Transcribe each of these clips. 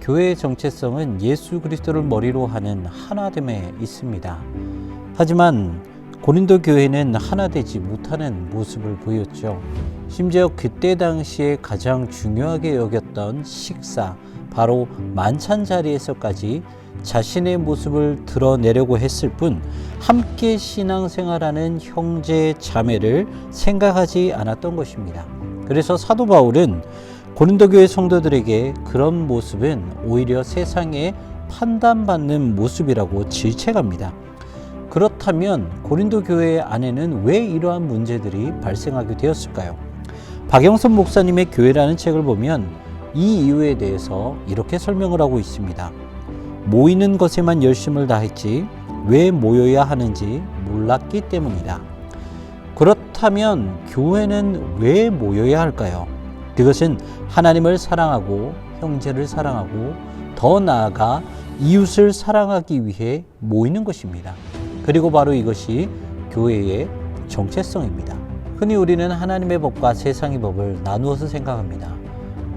교회의 정체성은 예수 그리스도를 머리로 하는 하나됨에 있습니다. 하지만 고린도 교회는 하나되지 못하는 모습을 보였죠. 심지어 그때 당시에 가장 중요하게 여겼던 식사, 바로 만찬 자리에서까지 자신의 모습을 드러내려고 했을 뿐 함께 신앙생활하는 형제 자매를 생각하지 않았던 것입니다. 그래서 사도 바울은 고린도 교회 성도들에게 그런 모습은 오히려 세상에 판단받는 모습이라고 질책합니다. 그렇다면 고린도 교회 안에는 왜 이러한 문제들이 발생하게 되었을까요? 박영선 목사님의 교회라는 책을 보면 이 이유에 대해서 이렇게 설명을 하고 있습니다. 모이는 것에만 열심을 다했지 왜 모여야 하는지 몰랐기 때문이다. 그렇다면 교회는 왜 모여야 할까요? 그것은 하나님을 사랑하고 형제를 사랑하고 더 나아가 이웃을 사랑하기 위해 모이는 것입니다. 그리고 바로 이것이 교회의 정체성입니다. 흔히 우리는 하나님의 법과 세상의 법을 나누어서 생각합니다.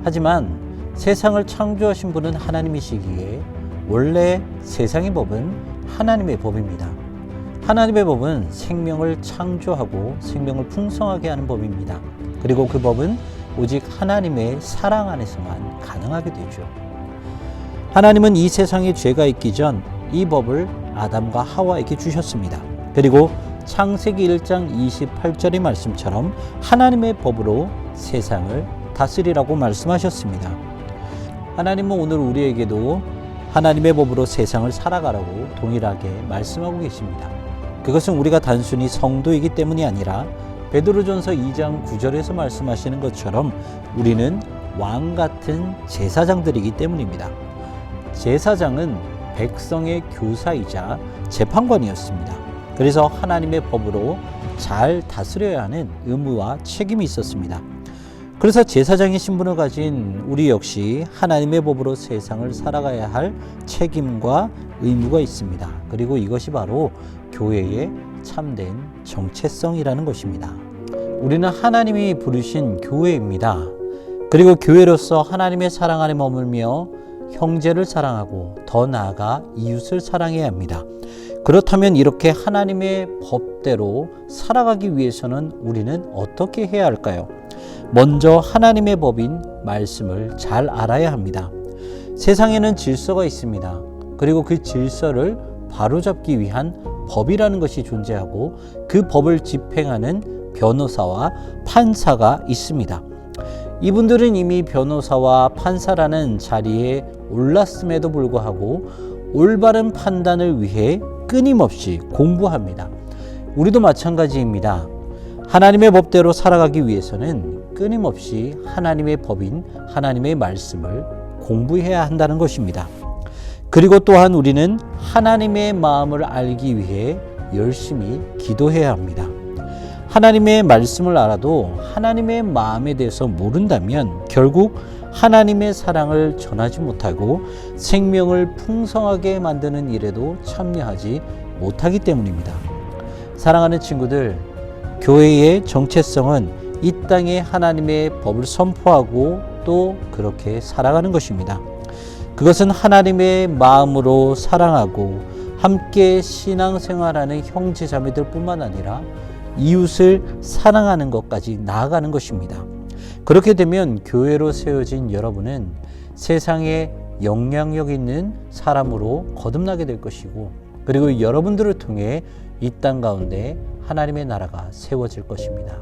하지만 세상을 창조하신 분은 하나님이시기에 원래 세상의 법은 하나님의 법입니다. 하나님의 법은 생명을 창조하고 생명을 풍성하게 하는 법입니다. 그리고 그 법은 오직 하나님의 사랑 안에서만 가능하게 되죠. 하나님은 이 세상에 죄가 있기 전 이 법을 아담과 하와에게 주셨습니다. 그리고 창세기 1장 28절의 말씀처럼 하나님의 법으로 세상을 다스리라고 말씀하셨습니다. 하나님은 오늘 우리에게도 하나님의 법으로 세상을 살아가라고 동일하게 말씀하고 계십니다. 그것은 우리가 단순히 성도이기 때문이 아니라 베드로전서 2장 9절에서 말씀하시는 것처럼 우리는 왕 같은 제사장들이기 때문입니다. 제사장은 백성의 교사이자 재판관이었습니다. 그래서 하나님의 법으로 잘 다스려야 하는 의무와 책임이 있었습니다. 그래서 제사장의 신분을 가진 우리 역시 하나님의 법으로 세상을 살아가야 할 책임과 의무가 있습니다. 그리고 이것이 바로 교회의 참된 정체성이라는 것입니다. 우리는 하나님이 부르신 교회입니다. 그리고 교회로서 하나님의 사랑 안에 머물며 형제를 사랑하고 더 나아가 이웃을 사랑해야 합니다. 그렇다면 이렇게 하나님의 법대로 살아가기 위해서는 우리는 어떻게 해야 할까요? 먼저 하나님의 법인 말씀을 잘 알아야 합니다. 세상에는 질서가 있습니다. 그리고 그 질서를 바로잡기 위한 법이라는 것이 존재하고 그 법을 집행하는 변호사와 판사가 있습니다. 이분들은 이미 변호사와 판사라는 자리에 올랐음에도 불구하고 올바른 판단을 위해 끊임없이 공부합니다. 우리도 마찬가지입니다. 하나님의 법대로 살아가기 위해서는 끊임없이 하나님의 법인 하나님의 말씀을 공부해야 한다는 것입니다. 그리고 또한 우리는 하나님의 마음을 알기 위해 열심히 기도해야 합니다. 하나님의 말씀을 알아도 하나님의 마음에 대해서 모른다면 결국 하나님의 사랑을 전하지 못하고 생명을 풍성하게 만드는 일에도 참여하지 못하기 때문입니다. 사랑하는 친구들, 교회의 정체성은 이 땅에 하나님의 법을 선포하고 또 그렇게 살아가는 것입니다. 그것은 하나님의 마음으로 사랑하고 함께 신앙생활하는 형제자매들 뿐만 아니라 이웃을 사랑하는 것까지 나아가는 것입니다. 그렇게 되면 교회로 세워진 여러분은 세상에 영향력 있는 사람으로 거듭나게 될 것이고, 그리고 여러분들을 통해 이 땅 가운데 하나님의 나라가 세워질 것입니다.